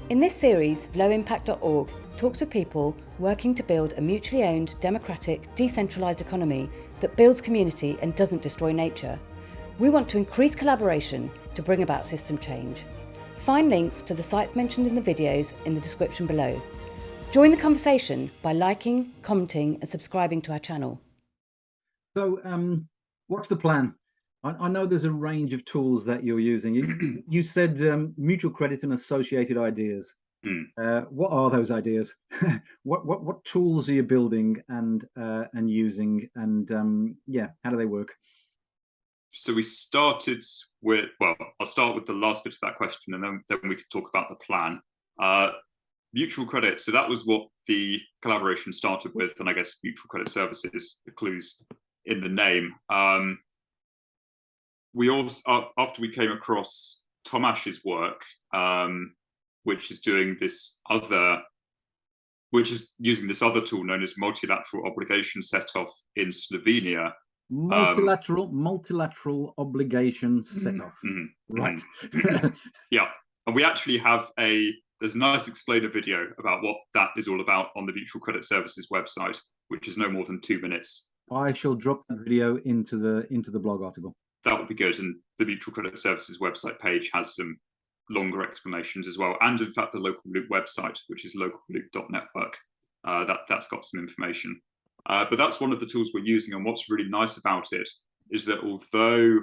In this series, lowimpact.org talks with people working to build a mutually owned, democratic, decentralised economy that builds community and doesn't destroy nature. We want to increase collaboration to bring about system change. Find links to the sites mentioned in the videos in the description below. Join the conversation by liking, commenting and subscribing to our channel. So what's the plan? I know there's a range of tools that you're using. You said mutual credit and associated ideas. What are those ideas? What tools are you building and using, and yeah, how do they work? So we started with, well, I'll start with the last bit of that question, and then we can talk about the plan. Mutual credit. So that was what the collaboration started with, and I guess mutual credit services, the clues in the name. We also, after we came across Tom Ash's work, which is doing this other, which is using this other tool known as multilateral obligation set-off in Slovenia. Multilateral obligation set-off. Right. Yeah, and we actually have there's a nice explainer video about what that is all about on the Mutual Credit Services website, which is no more than 2 minutes. I shall drop that video into the blog article. That would be good, and the Mutual Credit Services website page has some longer explanations as well, and in fact the local loop website, which is localloop.network, that's got some information. But that's one of the tools we're using, and what's really nice about it is that although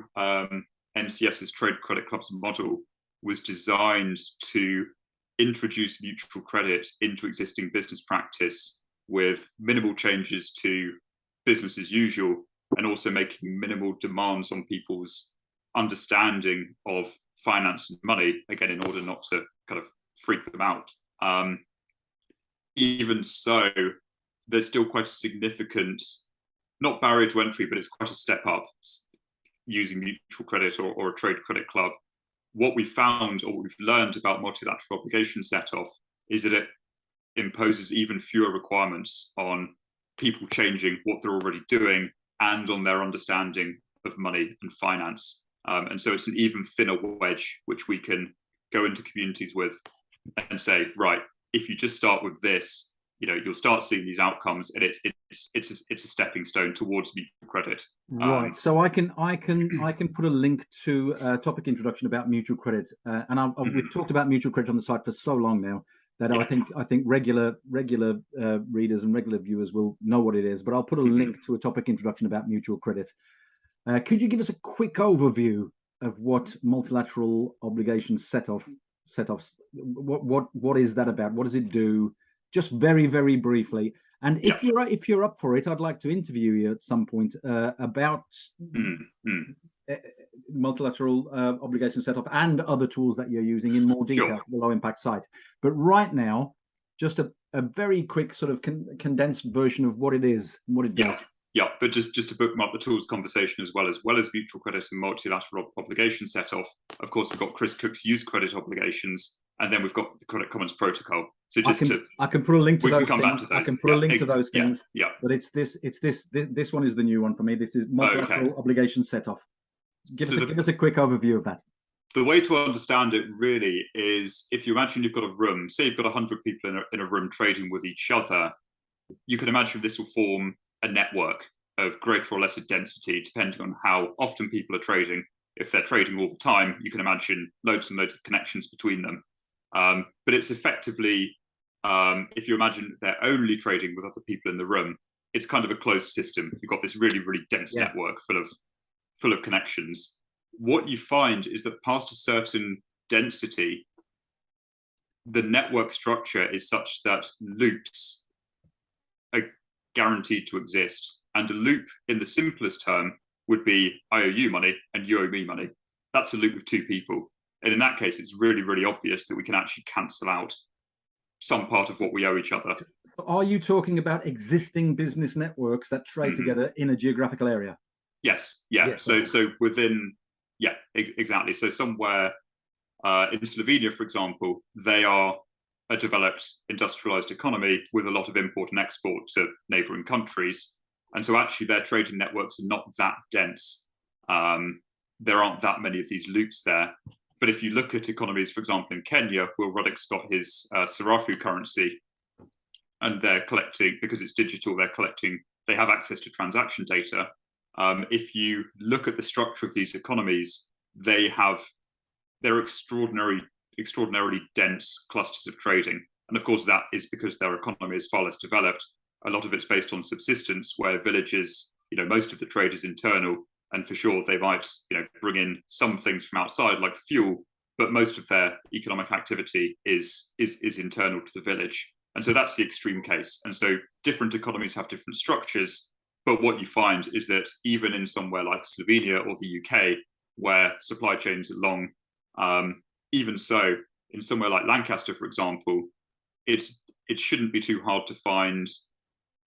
MCS's Trade Credit Club's model was designed to introduce mutual credit into existing business practice with minimal changes to business as usual, and also making minimal demands on people's understanding of finance and money, again, in order not to kind of freak them out. Even so, there's still quite a significant, not barrier to entry, but it's quite a step up using mutual credit or a trade credit club. What we found, or what we've learned about multilateral obligation set-off, is that it imposes even fewer requirements on people changing what they're already doing and on their understanding of money and finance. And so it's an even thinner wedge, which we can go into communities with and say, right, if you just start with this, you know, you'll start seeing these outcomes, and it's a stepping stone towards mutual credit. Right. So I can put a link to a topic introduction about mutual credit, and we've talked about mutual credit on the site for so long now that I think regular readers and regular viewers will know what it is. But I'll put a link to a topic introduction about mutual credit. Could you give us a quick overview of what multilateral obligation set-offs? What is that about? What does it do? Just very, very briefly. And if you're up for it, I'd like to interview you at some point about multilateral obligation set-off and other tools that you're using in more detail for the low impact site. But right now, just a very quick sort of condensed version of what it is and what it does. Yeah, but just to bookmark the tools conversation as well as mutual credit and multilateral obligation set-off. Of course, we've got Chris Cook's use credit obligations, and then we've got the Credit Commons Protocol. So I can put a link to those things. Back to those. I can put a link to those things. Yeah. But this one is the new one for me. This is multilateral obligation set-off. Give us a quick overview of that. The way to understand it really is, if you imagine you've got a room, say you've got 100 people in a room trading with each other, you can imagine this will form a network of greater or lesser density, depending on how often people are trading. If they're trading all the time, you can imagine loads and loads of connections between them. But it's effectively, if you imagine they're only trading with other people in the room, it's kind of a closed system. You've got this really, really dense network full of connections. What you find is that past a certain density, the network structure is such that loops are guaranteed to exist. And a loop, in the simplest term, would be I owe you money and you owe me money. That's a loop with two people. And in that case, it's really, really obvious that we can actually cancel out some part of what we owe each other. Are you talking about existing business networks that trade together in a geographical area? Yes. Yeah. Yes, so within, exactly. So somewhere in Slovenia, for example, they are a developed industrialized economy with a lot of import and export to neighboring countries. And so actually their trading networks are not that dense. There aren't that many of these loops there. But if you look at economies, for example, in Kenya, Will Ruddock's got his Sarafu currency, and they're collecting, because it's digital, they have access to transaction data. If you look at the structure of these economies, they're extraordinarily dense clusters of trading. And of course, that is because their economy is far less developed. A lot of it's based on subsistence, where villages, most of the trade is internal. And for sure, they might, bring in some things from outside, like fuel, but most of their economic activity is internal to the village. And so that's the extreme case. And so different economies have different structures. But what you find is that even in somewhere like Slovenia or the UK, where supply chains are long, even so, in somewhere like Lancaster, for example, it shouldn't be too hard to find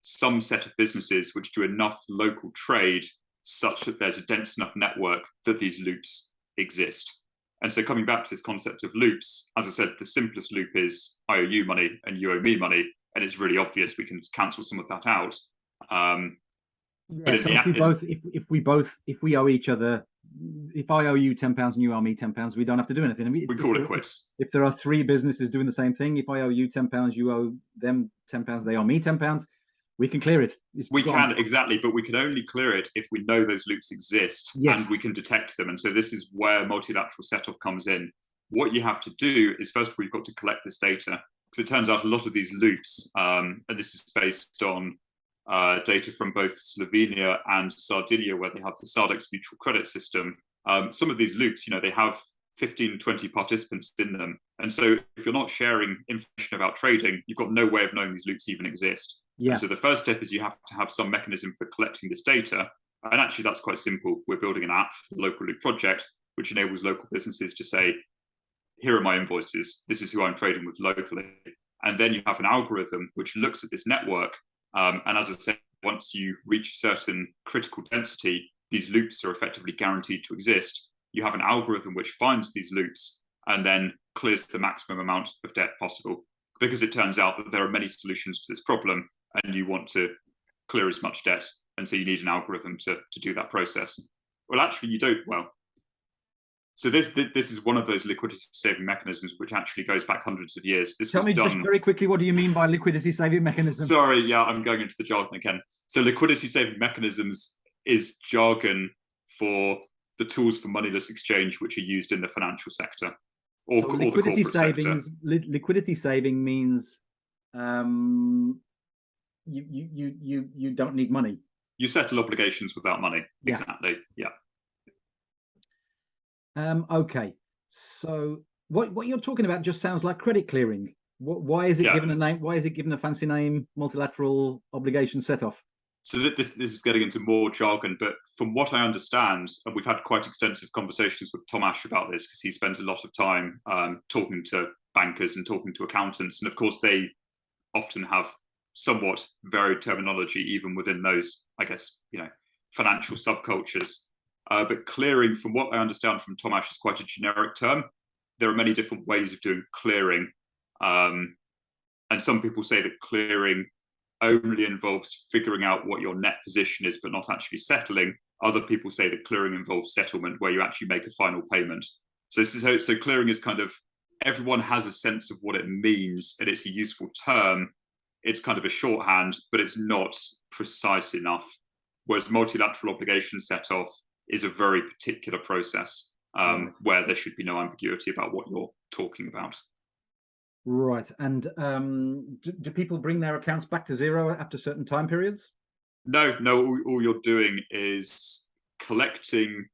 some set of businesses which do enough local trade such that there's a dense enough network that these loops exist. And so coming back to this concept of loops, as I said, the simplest loop is I owe you money and you owe me money, and it's really obvious we can cancel some of that out. But so if we owe each other, if I owe you £10 and you owe me £10, we don't have to do anything. We call it quits. If there are three businesses doing the same thing, if I owe you £10, you owe them £10, they owe me £10, we can clear it. We can, exactly, but we can only clear it if we know those loops exist, yes, and we can detect them. And so this is where multilateral set-off comes in. What you have to do is, first of all, you've got to collect this data, because it turns out a lot of these loops, and this is based on data from both Slovenia and Sardinia, where they have the Sardex mutual credit system. Some of these loops, they have 15, 20 participants in them. And so if you're not sharing information about trading, you've got no way of knowing these loops even exist. Yeah. And so the first step is you have to have some mechanism for collecting this data. And actually, that's quite simple. We're building an app for the local loop project, which enables local businesses to say, here are my invoices. This is who I'm trading with locally. And then you have an algorithm which looks at this network. And as I said, once you reach a certain critical density, these loops are effectively guaranteed to exist. You have an algorithm which finds these loops and then clears the maximum amount of debt possible, because it turns out that there are many solutions to this problem and you want to clear as much debt. And so you need an algorithm to do that process. Well, actually, you don't. Well, so this is one of those liquidity saving mechanisms which actually goes back hundreds of years. Tell me just very quickly, what do you mean by liquidity saving mechanism? Sorry, yeah, I'm going into the jargon again. So liquidity saving mechanisms is jargon for the tools for moneyless exchange which are used in the financial sector or the corporate sector. Liquidity saving means you don't need money. You settle obligations without money. Yeah. Exactly. Yeah. Okay. So what you're talking about just sounds like credit clearing. Why is it given a name? Why is it given a fancy name? Multilateral obligation set-off. So this is getting into more jargon, but from what I understand, and we've had quite extensive conversations with Tom Ash about this, because he spends a lot of time talking to bankers and talking to accountants, and of course they often have somewhat varied terminology even within those, I guess, financial subcultures. But clearing, from what I understand from Tom Ash, is quite a generic term. There are many different ways of doing clearing, and some people say that clearing only involves figuring out what your net position is, but not actually settling. Other people say that clearing involves settlement, where you actually make a final payment. So clearing is kind of, everyone has a sense of what it means, and it's a useful term. It's kind of a shorthand, but it's not precise enough. Whereas multilateral obligation set-off is a very particular process where there should be no ambiguity about what you're talking about. Right. And do people bring their accounts back to zero after certain time periods? No. All you're doing is collecting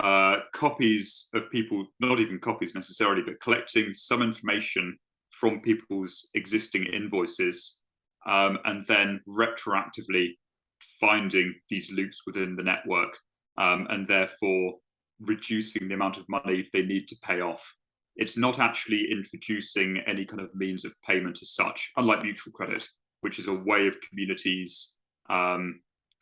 copies of people, not even copies necessarily, but collecting some information from people's existing invoices, and then retroactively finding these loops within the network, and therefore reducing the amount of money they need to pay off. It's not actually introducing any kind of means of payment as such, unlike mutual credit, which is a way of communities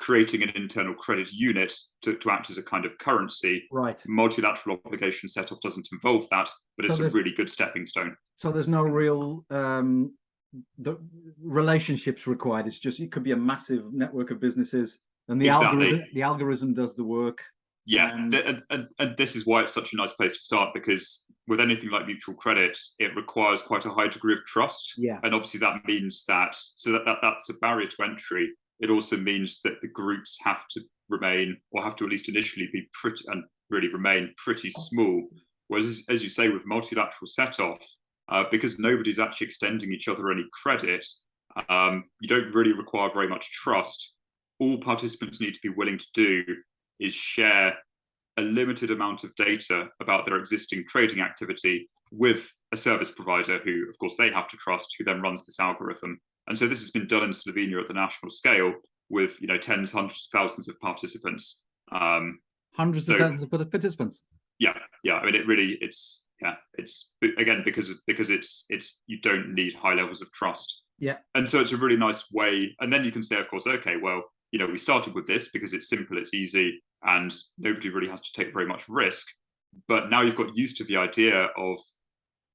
creating an internal credit unit to act as a kind of currency. Right. Multilateral obligation setup doesn't involve that, but it's a really good stepping stone. So there's no real the relationships required. It's just, it could be a massive network of businesses, and the algorithm does the work. Yeah, and this is why it's such a nice place to start, because with anything like mutual credit, it requires quite a high degree of trust. Yeah. And obviously that means that's a barrier to entry. It also means that the groups have to remain, or have to at least initially be pretty, and really remain pretty small. Whereas, as you say, with multilateral set-off, because nobody's actually extending each other any credit, you don't really require very much trust. All participants need to be willing to do is share a limited amount of data about their existing trading activity with a service provider who, of course, they have to trust, who then runs this algorithm. And so this has been done in Slovenia at the national scale with, tens, hundreds of thousands of participants. Hundreds of thousands of participants. Yeah. I mean, it's again, because it's you don't need high levels of trust. Yeah. And so it's a really nice way. And then you can say, of course, okay, well, we started with this because it's simple, it's easy, and nobody really has to take very much risk. But now you've got used to the idea of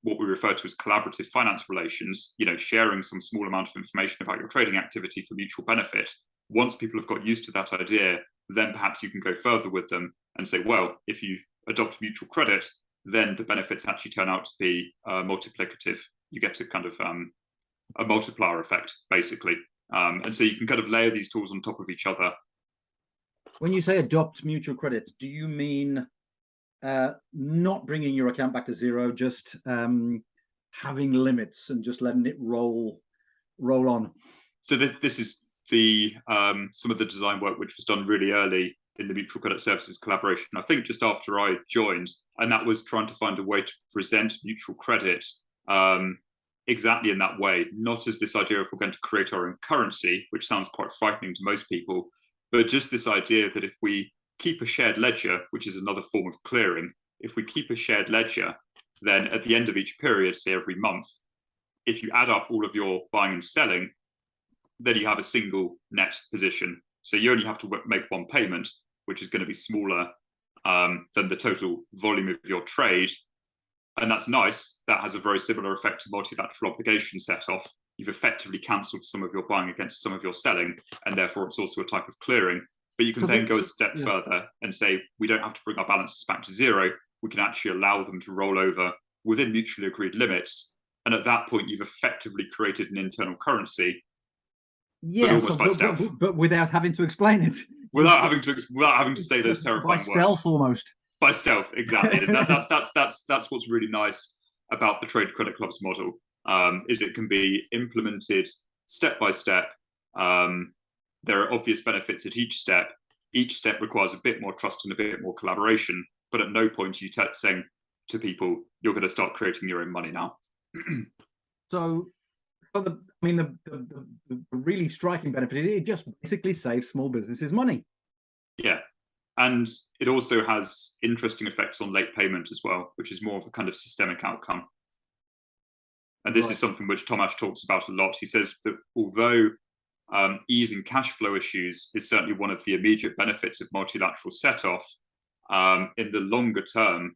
what we refer to as collaborative finance relations, sharing some small amount of information about your trading activity for mutual benefit. Once people have got used to that idea, then perhaps you can go further with them and say, well, if you adopt mutual credit, then the benefits actually turn out to be multiplicative. You get a kind of a multiplier effect, basically. And so you can kind of layer these tools on top of each other. When you say adopt mutual credit, do you mean not bringing your account back to zero, just having limits and just letting it roll on? So this is the some of the design work which was done really early in the mutual credit services collaboration, I think just after I joined, and that was trying to find a way to present mutual credit exactly in that way, not as this idea of we're going to create our own currency, which sounds quite frightening to most people, but just this idea that if we keep a shared ledger, which is another form of clearing, if we keep a shared ledger, then at the end of each period, say every month, if you add up all of your buying and selling, then you have a single net position. So you only have to make one payment, which is going to be smaller than the total volume of your trade. And that's nice. That has a very similar effect to multilateral obligation set-off. You've effectively cancelled some of your buying against some of your selling, and therefore it's also a type of clearing. But you can then go a step further and say, we don't have to bring our balances back to zero. We can actually allow them to roll over within mutually agreed limits. And at that point, you've effectively created an internal currency, but almost by stealth. But without having to explain it. Without having to say those terrifying words. By stealth, almost. By stealth, exactly. And that's what's really nice about the Trade Credit Club's model, is it can be implemented step by step. There are obvious benefits at each step. Each step requires a bit more trust and a bit more collaboration, but at no point are you saying to people, you're going to start creating your own money now. So, the really striking benefit, it just basically saves small businesses money. Yeah. And it also has interesting effects on late payment as well, which is more of a kind of systemic outcome. And this is something which Tomasz talks about a lot. He says that although easing cash flow issues is certainly one of the immediate benefits of multilateral set-off, in the longer term,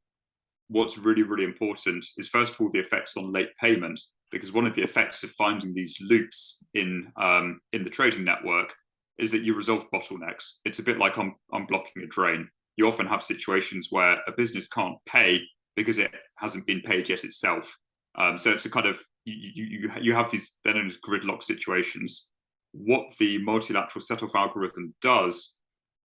what's really, really important is, first of all, the effects on late payment, because one of the effects of finding these loops in the trading network is that you resolve bottlenecks. It's a bit like unblocking a drain. You often have situations where a business can't pay because it hasn't been paid yet itself. So it's a kind of, you have these then known as gridlock situations. What the multilateral set-off algorithm does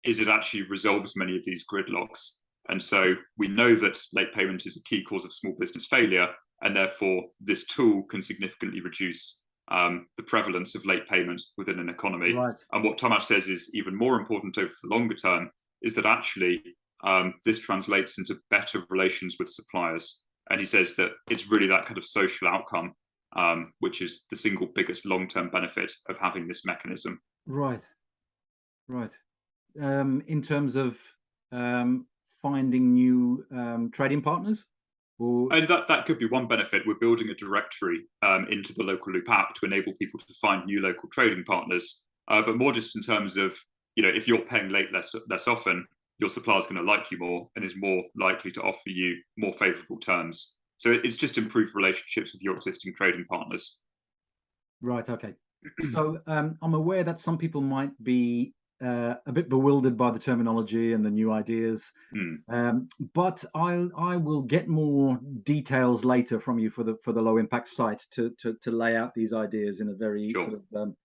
is it actually resolves many of these gridlocks. And so we know that late payment is a key cause of small business failure, and therefore this tool can significantly reduce the prevalence of late payment within an economy. Right. And what Tomasz says is even more important over the longer term is that actually this translates into better relations with suppliers. And he says that it's really that kind of social outcome, which is the single biggest long-term benefit of having this mechanism. Right. In terms of finding new trading partners? And that could be one benefit. We're building a directory into the Local Loop app to enable people to find new local trading partners. But more just in terms of, if you're paying late less often, your supplier is going to like you more and is more likely to offer you more favourable terms. So it's just improved relationships with your existing trading partners. Right. Okay. So I'm aware that some people might be a bit bewildered by the terminology and the new ideas. But I will get more details later from you for the low impact site to lay out these ideas in a very Sure. sort of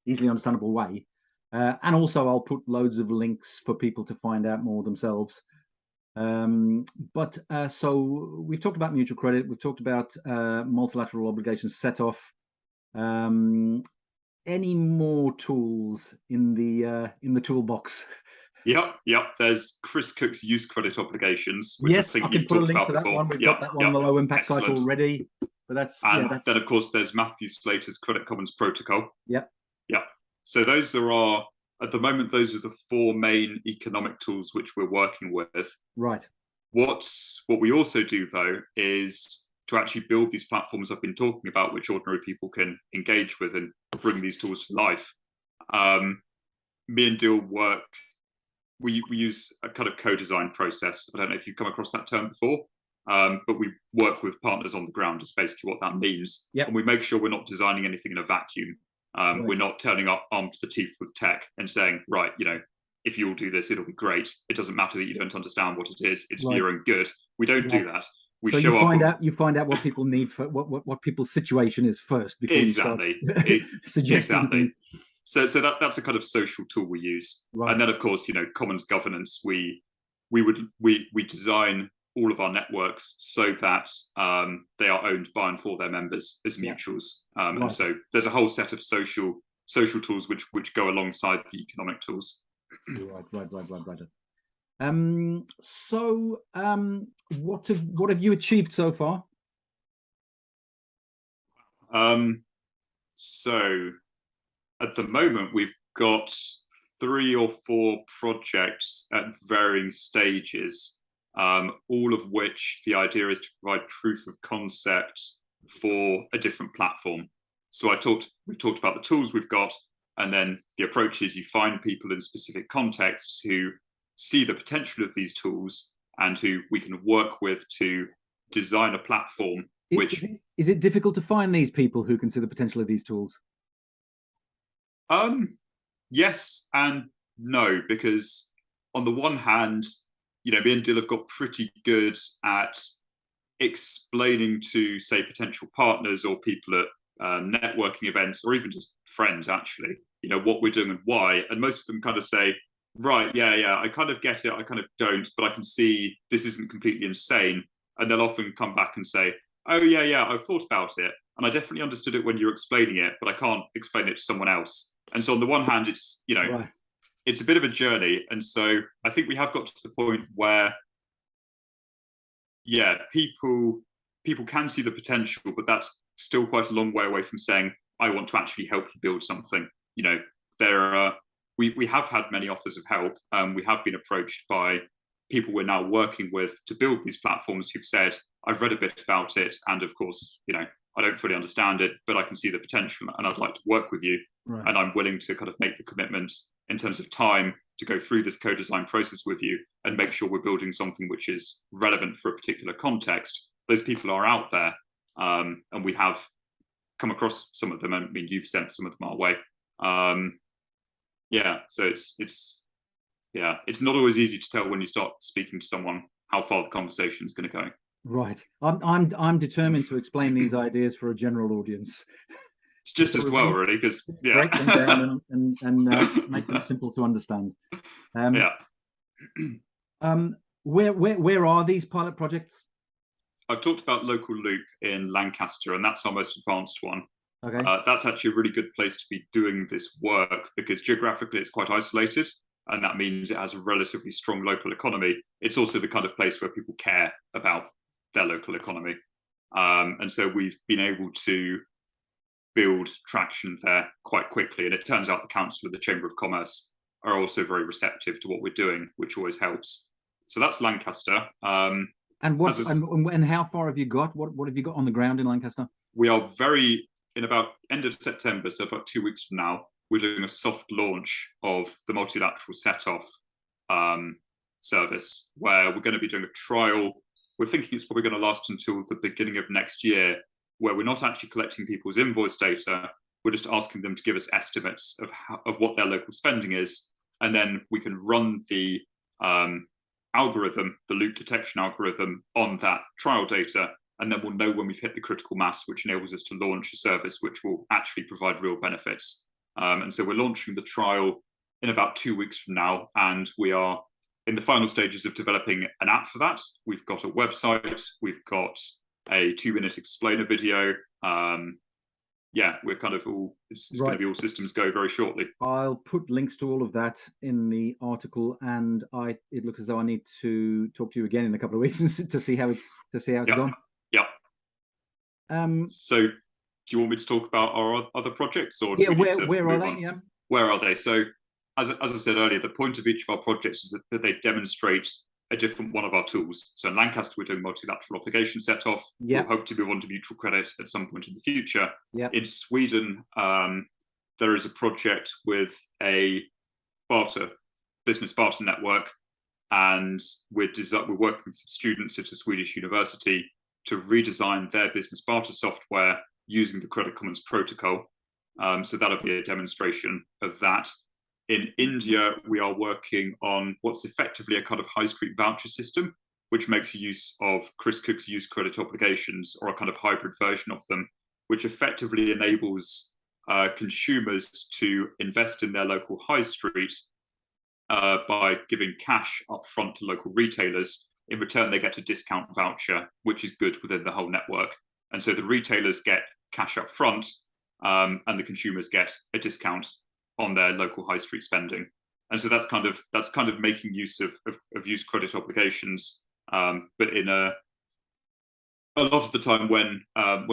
easily understandable way. And also I'll put loads of links for people to find out more themselves. So we've talked about mutual credit, we've talked about multilateral obligations set off. Any more tools in the toolbox? Yep. There's Chris Cook's use credit obligations, which Yes, I think I can you've put a talked link about to that before. one. We've got that one on the low impact site already. But that's then of course there's Matthew Slater's Credit Commons Protocol. Yep. So those are at the moment, those are the 4 main economic tools which we're working with. Right. What we also do though is to actually build these platforms I've been talking about, which ordinary people can engage with and bring these tools to life. Me and Dill work. We use a kind of co-design process. I don't know if you've come across that term before, but we work with partners on the ground is basically what that means. Yep. And we make sure we're not designing anything in a vacuum. Right. We're not turning up armed to the teeth with tech and saying, right, if you'll do this, it'll be great. It doesn't matter that you don't understand what it is. It's for your own good. We don't do that. We so show you find out what people need for what people's situation is first before exactly. you start suggesting things. So that's a kind of social tool we use. Right. And then of course, commons governance, we design all of our networks so that they are owned by and for their members as mutuals. Right. And so there's a whole set of social tools which go alongside the economic tools. Right. What have you achieved so far? So at the moment we've got 3 or 4 projects at varying stages, all of which the idea is to provide proof of concept for a different platform. So we've talked about the tools we've got, and then the approach is you find people in specific contexts who see the potential of these tools and who we can work with to design a platform. Is it difficult to find these people who can see the potential of these tools? Yes and no, because on the one hand, me and Dill have got pretty good at explaining to, say, potential partners or people at networking events, or even just friends, actually, what we're doing and why. And most of them kind of say, right, yeah, I kind of get it, I kind of don't, but I can see this isn't completely insane. And they'll often come back and say, oh, yeah, I've thought about it, and I definitely understood it when you're explaining it, but I can't explain it to someone else. And so on the one hand, it's, Right. It's a bit of a journey. And so I think we have got to the point where, people can see the potential, but that's still quite a long way away from saying, I want to actually help you build something. We have had many offers of help. We have been approached by people we're now working with to build these platforms who've said, I've read a bit about it, and of course, I don't fully understand it, but I can see the potential and I'd like to work with you. Right. And I'm willing to kind of make the commitment in terms of time to go through this co-design process with you and make sure we're building something which is relevant for a particular context. Those people are out there, and we have come across some of them. I mean, you've sent some of them our way. So it's not always easy to tell when you start speaking to someone how far the conversation is going to go. Right. I'm determined to explain these ideas for a general audience. It's just as well, really, because break them down and make them simple to understand. Where are these pilot projects? I've talked about Local Loop in Lancaster, and that's our most advanced one. Okay. That's actually a really good place to be doing this work because geographically it's quite isolated, and that means it has a relatively strong local economy. It's also the kind of place where people care about their local economy. And so we've been able to build traction there quite quickly. And it turns out the council and the Chamber of Commerce are also very receptive to what we're doing, which always helps. So that's Lancaster. And how far have you got? What have you got on the ground in Lancaster? We are in about end of September, so about 2 weeks from now, we're doing a soft launch of the multilateral set-off service, where we're going to be doing a trial. We're thinking it's probably going to last until the beginning of next year, where we're not actually collecting people's invoice data. We're just asking them to give us estimates of what their local spending is. and then we can run the algorithm, the loop detection algorithm, on that trial data, and then we'll know when we've hit the critical mass, which enables us to launch a service which will actually provide real benefits. And so we're launching the trial in about 2 weeks from now, and we are in the final stages of developing an app for that. We've got a website, we've got a 2-minute explainer video. Yeah, we're kind of all, it's going to be all systems go very shortly. I'll put links to all of that in the article, and it looks as though I need to talk to you again in a couple of weeks to see how it's gone. Yeah. So do you want me to talk about our other projects, or yeah, where are they? Yeah. Where are they? So as I said earlier, the point of each of our projects is that they demonstrate a different one of our tools. So in Lancaster, we're doing multilateral obligation set-off. Yep. We'll hope to move on to mutual credit at some point in the future. Yep. In Sweden, there is a project with a business barter network, and we're working with students at a Swedish university to redesign their business barter software using the Credit Commons protocol. So that'll be a demonstration of that. In India, we are working on what's effectively a kind of high street voucher system, which makes use of Chris Cook's use credit obligations, or a kind of hybrid version of them, which effectively enables consumers to invest in their local high street by giving cash up front to local retailers. In return, they get a discount voucher, which is good within the whole network. And so the retailers get cash up front, and the consumers get a discount on their local high street spending. And so that's kind of making use of use credit obligations, but in a lot of the time when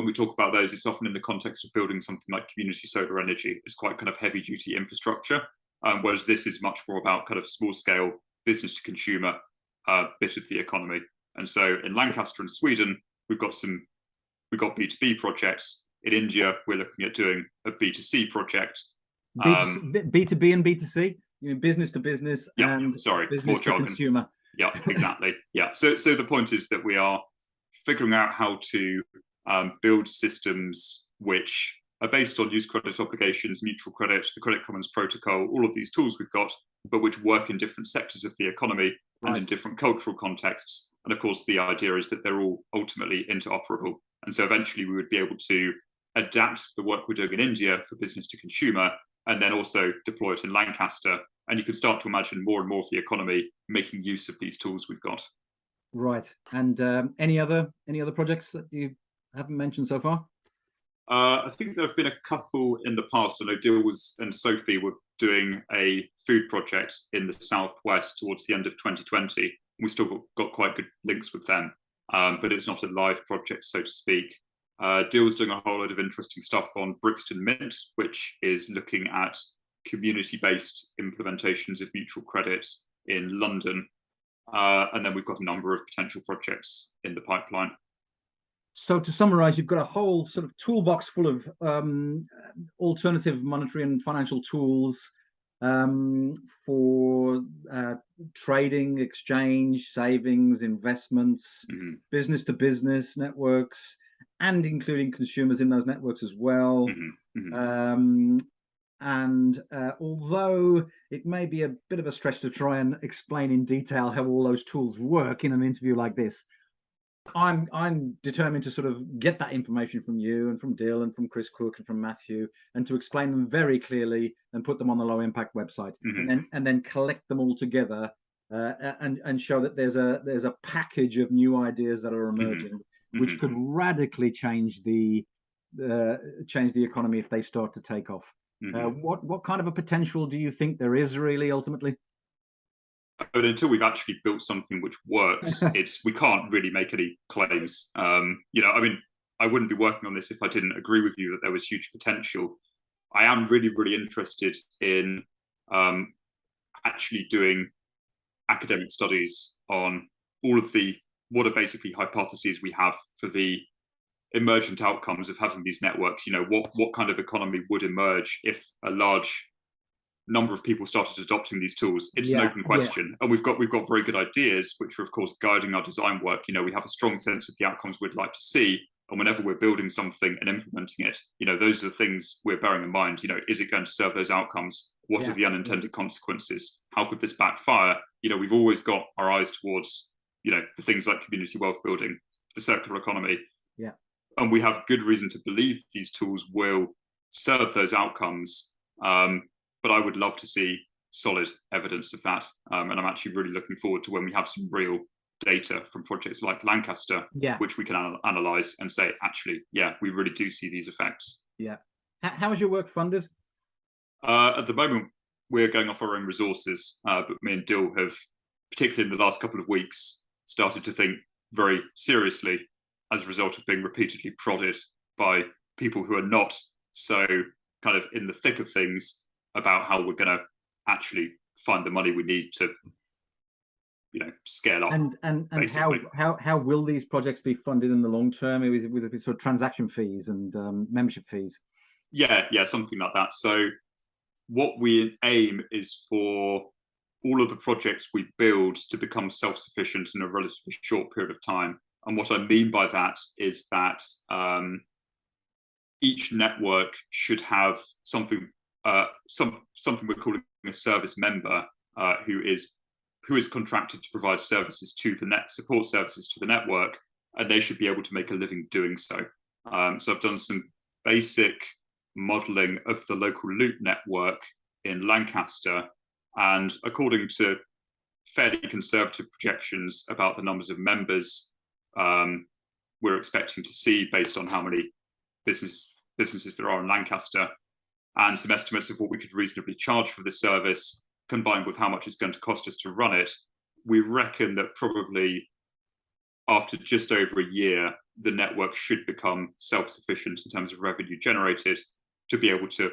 we talk about those, it's often in the context of building something like community solar energy. It's quite kind of heavy duty infrastructure, whereas this is much more about kind of small scale business to consumer bit of the economy. And so in Lancaster and Sweden, we've got B2B projects. In India, we're looking at doing a B2C project. B2B and B2C, you mean business to business, and business to consumer. Yeah, exactly. Yeah. So the point is that we are figuring out how to build systems which are based on use credit obligations, mutual credit, the Credit Commons protocol, all of these tools we've got, but which work in different sectors of the economy and in different cultural contexts. And of course, the idea is that they're all ultimately interoperable. And so eventually we would be able to adapt the work we're doing in India for business to consumer, and then also deploy it in Lancaster. And you can start to imagine more and more of the economy making use of these tools we've got. Right. And any other projects that you haven't mentioned so far? I think there have been a couple in the past. I know Dill and Sophie were doing a food project in the southwest towards the end of 2020. We still got quite good links with them, but it's not a live project, so to speak. Dill's doing a whole load of interesting stuff on Brixton Mint, which is looking at community-based implementations of mutual credit in London. And then we've got a number of potential projects in the pipeline. So to summarize, you've got a whole sort of toolbox full of alternative monetary and financial tools for trading, exchange, savings, investments, business to business networks, and including consumers in those networks as well. And although it may be a bit of a stretch to try and explain in detail how all those tools work in an interview like this, I'm determined to sort of get that information from you and from Dill and from Chris Cook and from Matthew, and to explain them very clearly and put them on the Low Impact website, and then collect them all together and show that there's a package of new ideas that are emerging, which could radically change the economy if they start to take off. What kind of a potential do you think there is really ultimately? But until we've actually built something which works, we can't really make any claims. I mean, I wouldn't be working on this if I didn't agree with you that there was huge potential. I am really, really interested in actually doing academic studies on all of what are basically hypotheses we have for the emergent outcomes of having these networks. What kind of economy would emerge if a large number of people started adopting these tools? It's an open question, and we've got very good ideas, which are of course guiding our design work. We have a strong sense of the outcomes we'd like to see, and whenever we're building something and implementing it, those are the things we're bearing in mind. Is it going to serve those outcomes? What are the unintended consequences? How could this backfire? We've always got our eyes towards, the things like community wealth building, the circular economy. Yeah. And we have good reason to believe these tools will serve those outcomes. But I would love to see solid evidence of that. And I'm actually really looking forward to when we have some real data from projects like Lancaster, which we can analyze and say, actually, we really do see these effects. Yeah. How is your work funded? At the moment, we're going off our own resources, but me and Dill have, particularly in the last couple of weeks, started to think very seriously as a result of being repeatedly prodded by people who are not so kind of in the thick of things about how we're going to actually find the money we need to, scale up. And how will these projects be funded in the long term? With sort of transaction fees and membership fees? Yeah, something like that. So what we aim is for all of the projects we build to become self-sufficient in a relatively short period of time. And what I mean by that is that each network should have something we're calling a service member who is contracted to provide services to the support services to the network, and they should be able to make a living doing so. So I've done some basic modeling of the local loop network in Lancaster, and according to fairly conservative projections about the numbers of members we're expecting to see based on how many businesses there are in Lancaster, and some estimates of what we could reasonably charge for this service, combined with how much it's going to cost us to run it, we reckon that probably after just over a year, the network should become self-sufficient in terms of revenue generated to be able to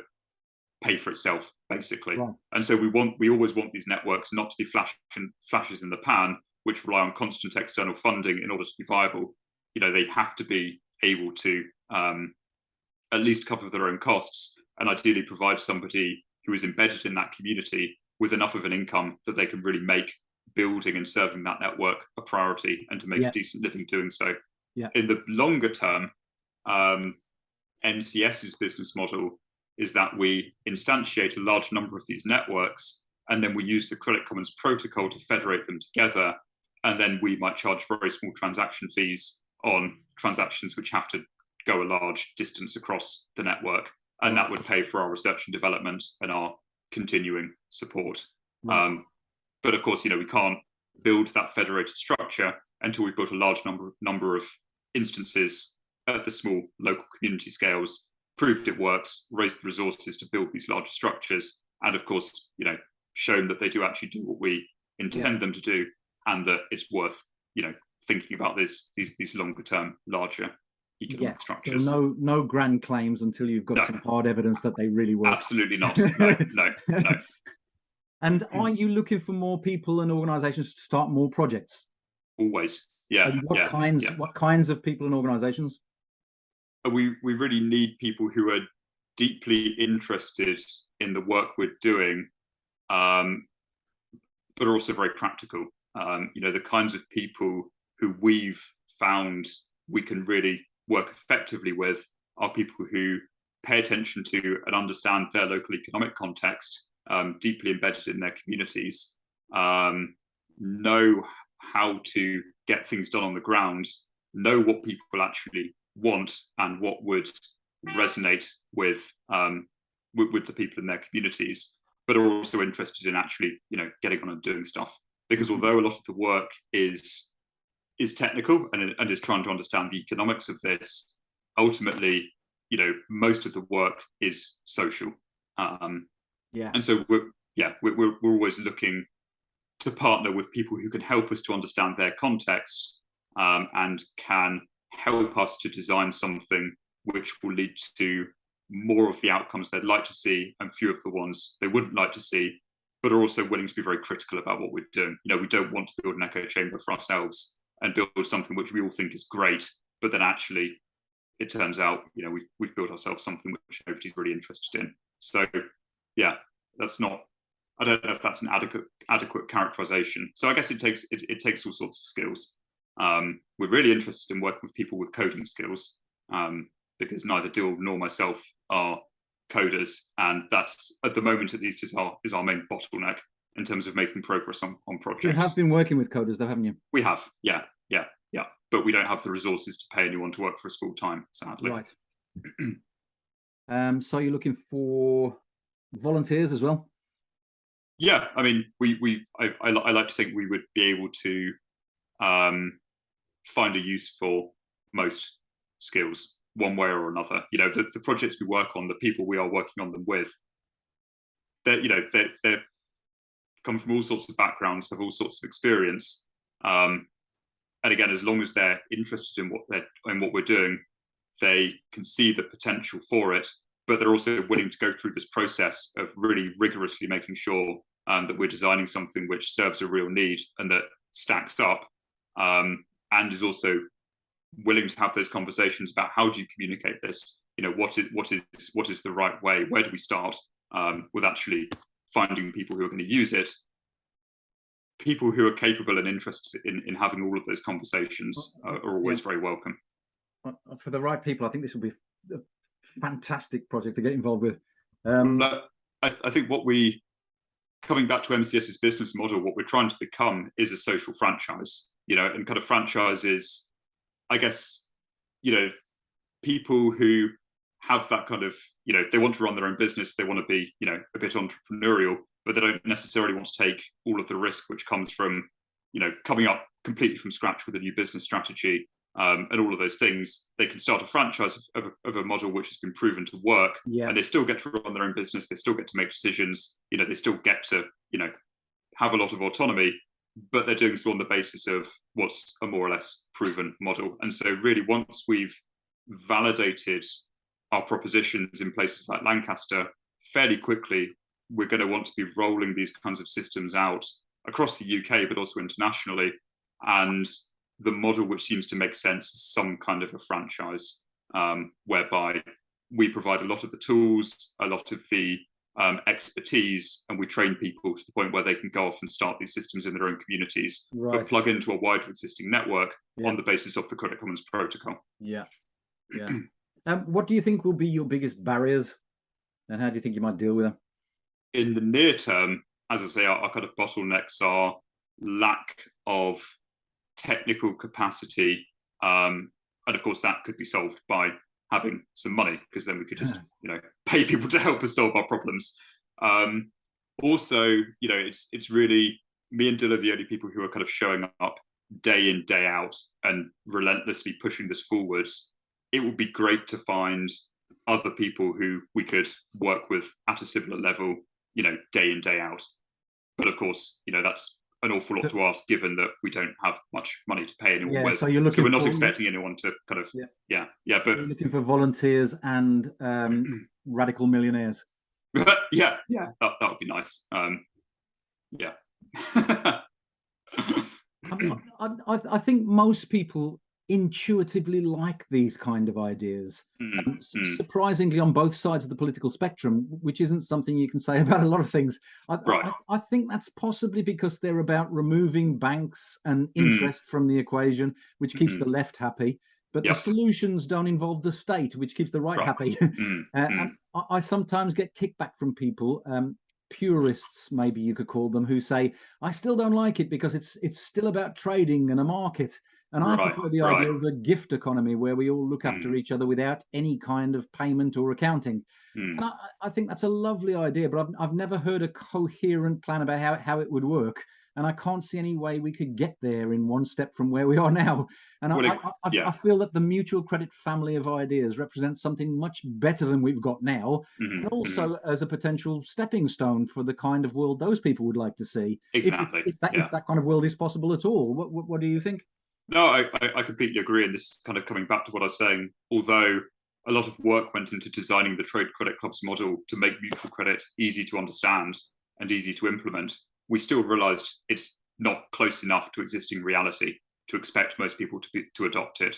pay for itself, basically. Right. And so we always want these networks not to be flashes in the pan, which rely on constant external funding in order to be viable. They have to be able to at least cover their own costs, and ideally provide somebody who is embedded in that community with enough of an income that they can really make building and serving that network a priority and to make a decent living doing so. In the longer term, NCS's business model is that we instantiate a large number of these networks, and then we use the Credit Commons protocol to federate them together, and then we might charge very small transaction fees on transactions which have to go a large distance across the network, and that would pay for our research and development and our continuing support. But of course, we can't build that federated structure until we've built a large number of instances at the small local community scales, proved it works, raised resources to build these larger structures, and of course, shown that they do actually do what we intend them to do, and that it's worth, thinking about these longer term, larger economic structures. So no grand claims until you've got some hard evidence that they really work. Absolutely not. No. And are you looking for more people and organisations to start more projects? Always, yeah. And what kinds of people and organisations? We really need people who are deeply interested in the work we're doing, but are also very practical. The kinds of people who we've found we can really work effectively with are people who pay attention to and understand their local economic context, deeply embedded in their communities, know how to get things done on the ground, know what people actually want and what would resonate with the people in their communities, but are also interested in actually, getting on and doing stuff. Because although a lot of the work is technical and is trying to understand the economics of this, ultimately, most of the work is social. And so we're always looking to partner with people who can help us to understand their context, and can help us to design something which will lead to more of the outcomes they'd like to see and few of the ones they wouldn't like to see, but are also willing to be very critical about what we're doing. We don't want to build an echo chamber for ourselves and build something which we all think is great, but then actually it turns out, we've built ourselves something which nobody's really interested in. So I don't know if that's an adequate characterization. So I guess it takes all sorts of skills. We're really interested in working with people with coding skills, because neither Dill nor myself are coders, and that's at the moment at least is our main bottleneck in terms of making progress on projects. You have been working with coders though, haven't you? We have, yeah, but we don't have the resources to pay anyone to work for us full time, sadly. Right. So you're looking for volunteers as well? Yeah, I mean, I like to think we would be able to find a use for most skills one way or another. You know, the projects we work on, the people we are working on them with, they're come from all sorts of backgrounds, have all sorts of experience. And again, as long as they're interested in what we're doing, they can see the potential for it, but they're also willing to go through this process of really rigorously making sure that we're designing something which serves a real need and that stacks up, and is also willing to have those conversations about how do you communicate this? You know, what is the right way? Where do we start with actually finding people who are going to use it? People who are capable and interested in having all of those conversations are always very welcome. For the right people, I think this will be a fantastic project to get involved with. But I think coming back to MCS's business model, what we're trying to become is a social franchise, you know, and kind of franchises, I guess, you know, people who have that kind of, you know, they want to run their own business, they want to be, you know, a bit entrepreneurial, but they don't necessarily want to take all of the risk which comes from, you know, coming up completely from scratch with a new business strategy, and all of those things. They can start a franchise of a model which has been proven to work, and they still get to run their own business, they still get to make decisions, you know, they still get to, you know, have a lot of autonomy, but they're doing so on the basis of what's a more or less proven model. And so really, once we've validated our propositions in places like Lancaster, fairly quickly, we're going to want to be rolling these kinds of systems out across the UK, but also internationally. And the model which seems to make sense is some kind of a franchise, whereby we provide a lot of the tools, a lot of the expertise, and we train people to the point where they can go off and start these systems in their own communities, but plug into a wider existing network on the basis of the Credit Commons protocol. What do you think will be your biggest barriers, and how do you think you might deal with them? In the near term, as I say, our kind of bottlenecks are lack of technical capacity, and of course that could be solved by having some money, because then we could just you know, pay people to help us solve our problems. Also, you know, it's really me and Dill are the only people who are kind of showing up day in, day out and relentlessly pushing this forwards. It would be great to find other people who we could work with at a similar level, you know, day in, day out. But of course, you know, that's an awful lot to ask, given that we don't have much money to pay anyone with. So we're not expecting anyone to kind of, but you're looking for volunteers and radical millionaires. that would be nice. I think most people intuitively like these kind of ideas, surprisingly on both sides of the political spectrum, which isn't something you can say about a lot of things. I think that's possibly because they're about removing banks and interest from the equation, which keeps the left happy, but the solutions don't involve the state, which keeps the right happy. And I sometimes get kickback from people, purists maybe you could call them, who say, I still don't like it because it's still about trading and a market. And I prefer the idea of a gift economy where we all look after each other without any kind of payment or accounting. And I think that's a lovely idea, but I've never heard a coherent plan about how it would work. And I can't see any way we could get there in one step from where we are now. And I feel that the mutual credit family of ideas represents something much better than we've got now, and also as a potential stepping stone for the kind of world those people would like to see. Exactly. If that kind of world is possible at all. What do you think? No, I completely agree. And this is kind of coming back to what I was saying. Although a lot of work went into designing the Trade Credit Clubs model to make mutual credit easy to understand and easy to implement, we still realised it's not close enough to existing reality to expect most people to adopt it.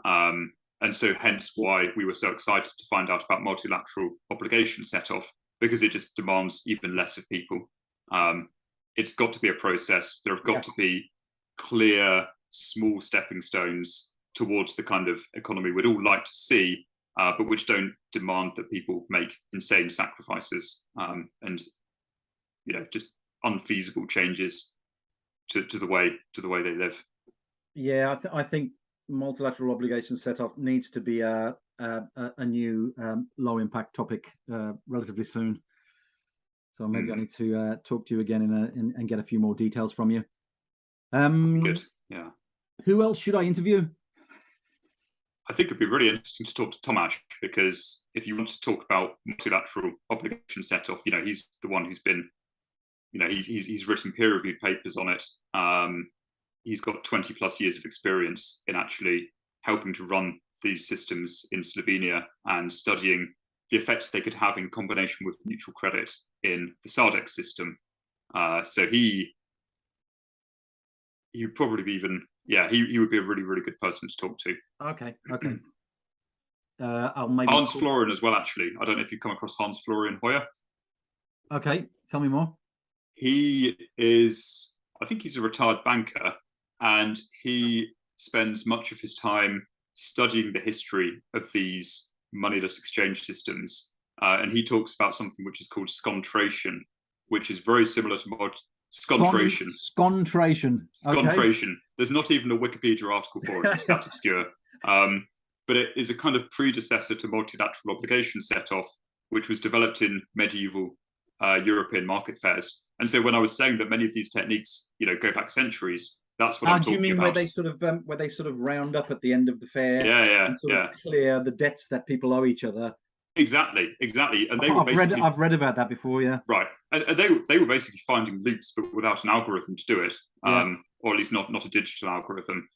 And so hence why we were so excited to find out about multilateral obligation set-off, because it just demands even less of people. It's got to be a process. There have got to be clear, small stepping stones towards the kind of economy we'd all like to see. but which don't demand that people make insane sacrifices and just unfeasible changes to the way they live. Yeah, I think multilateral obligation set-off needs to be a new low impact topic relatively soon. So maybe I need to talk to you again and get a few more details from you. Good. Yeah. Who else should I interview? I think it'd be really interesting to talk to Tomasz, because if you want to talk about multilateral obligation set-off, he's the one who's been, he's written peer-reviewed papers on it. He's got 20 plus years of experience in actually helping to run these systems in Slovenia and studying the effects they could have in combination with mutual credit in the SARDEX system. So he probably be even, he would be a really, really good person to talk to. Okay. I'll maybe Hans Florian as well, actually. I don't know if you've come across Hans Florian Hoyer. Okay, tell me more. He is, I think he's a retired banker, and he spends much of his time studying the history of these moneyless exchange systems. And he talks about something which is called scontration, which is very similar to scontration. Scontration. Scontration. There's not even a Wikipedia article for it. It's that obscure. But it is a kind of predecessor to multilateral obligation set-off, which was developed in medieval European market fairs. And so when I was saying that many of these techniques, go back centuries, that's what I'm talking about. Do you mean where they sort of round up at the end of the fair? Yeah, and sort of clear the debts that people owe each other? Exactly. And I've read about that before. Yeah. Right. And they were basically finding loops, but without an algorithm to do it, or at least not a digital algorithm.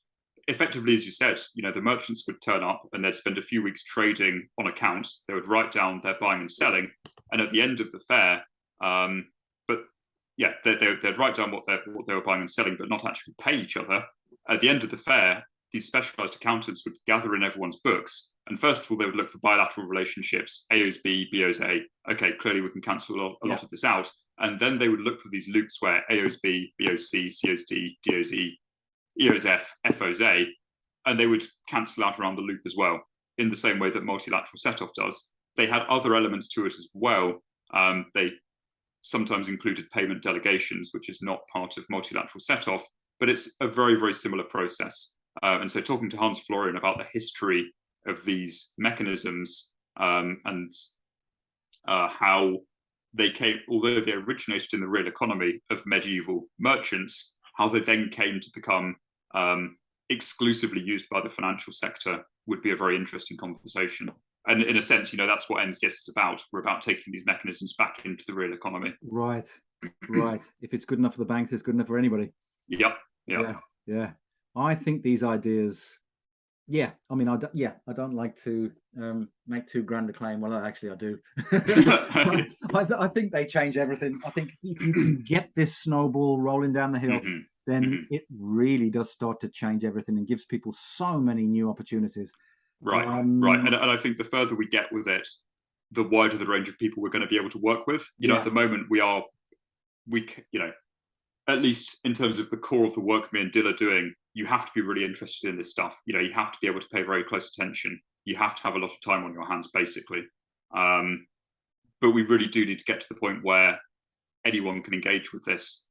Effectively, as you said, the merchants would turn up and they'd spend a few weeks trading on account. They would write down their buying and selling, and at the end of the fair, they'd write down what they were buying and selling, but not actually pay each other. At the end of the fair, these specialized accountants would gather in everyone's books, and first of all, they would look for bilateral relationships: A owes B, B owes A. Okay, clearly we can cancel a lot of this out. And then they would look for these loops where A owes B, B owes C, C owes D, D owes E, E owes F, F owes A, and they would cancel out around the loop as well, in the same way that multilateral set-off does. They had other elements to it as well. They sometimes included payment delegations, which is not part of multilateral set-off, but it's a very, very similar process. And so talking to Hans Florian about the history of these mechanisms and how they came, although they originated in the real economy of medieval merchants, how they then came to become exclusively used by the financial sector would be a very interesting conversation. And in a sense, that's what MCS is about. We're about taking these mechanisms back into the real economy. Right. If it's good enough for the banks, it's good enough for anybody. Yeah. I think these ideas. I don't like to make too grand a claim. Well, actually, I do. I think they change everything. I think if you can get this snowball rolling down the hill, then it really does start to change everything and gives people so many new opportunities. Right. And I think the further we get with it, the wider the range of people we're going to be able to work with. At the moment, at least in terms of the core of the work me and Dill are doing, you have to be really interested in this stuff. You have to be able to pay very close attention. You have to have a lot of time on your hands, basically. But we really do need to get to the point where anyone can engage with this.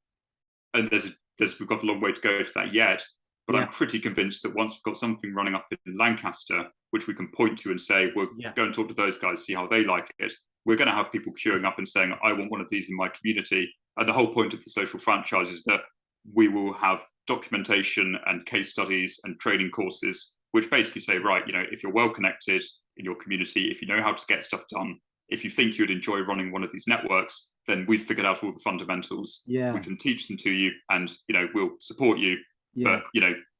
And we've got a long way to go to that yet. But I'm pretty convinced that once we've got something running up in Lancaster, which we can point to and say, we'll go and talk to those guys, see how they like it, we're going to have people queuing up and saying, I want one of these in my community. And the whole point of the social franchise is that we will have documentation and case studies and training courses, which basically say, right, if you're well connected in your community, if you know how to get stuff done, if you think you'd enjoy running one of these networks, then we've figured out all the fundamentals. We can teach them to you, and we'll support you. But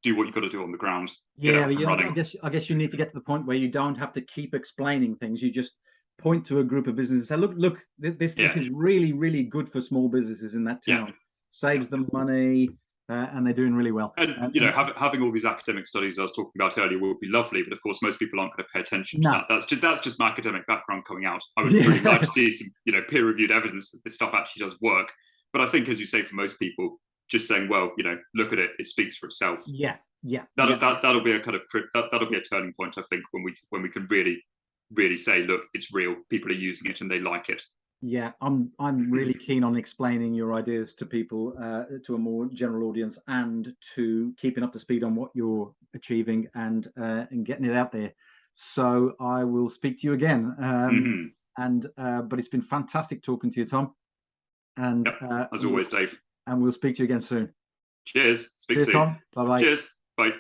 do what you've got to do on the ground. I guess you need to get to the point where you don't have to keep explaining things. You just point to a group of businesses and say, look, this is really, really good for small businesses in that town. Saves them money, and they're doing really well. And having all these academic studies I was talking about earlier would be lovely, but of course most people aren't going to pay attention to that. That's just my academic background coming out. I would really like to see some peer-reviewed evidence that this stuff actually does work. But I think, as you say, for most people, just saying, well, look at it, it speaks for itself. That'll be a kind of that'll be a turning point, I think, when we can really really say, look, it's real. People are using it and they like it. Yeah, I'm really keen on explaining your ideas to people, to a more general audience, and to keeping up to speed on what you're achieving and getting it out there. So I will speak to you again. But it's been fantastic talking to you, Tom. And as always, Dave. And we'll speak to you again soon. Cheers. Speak soon. Tom. Bye bye. Cheers. Bye.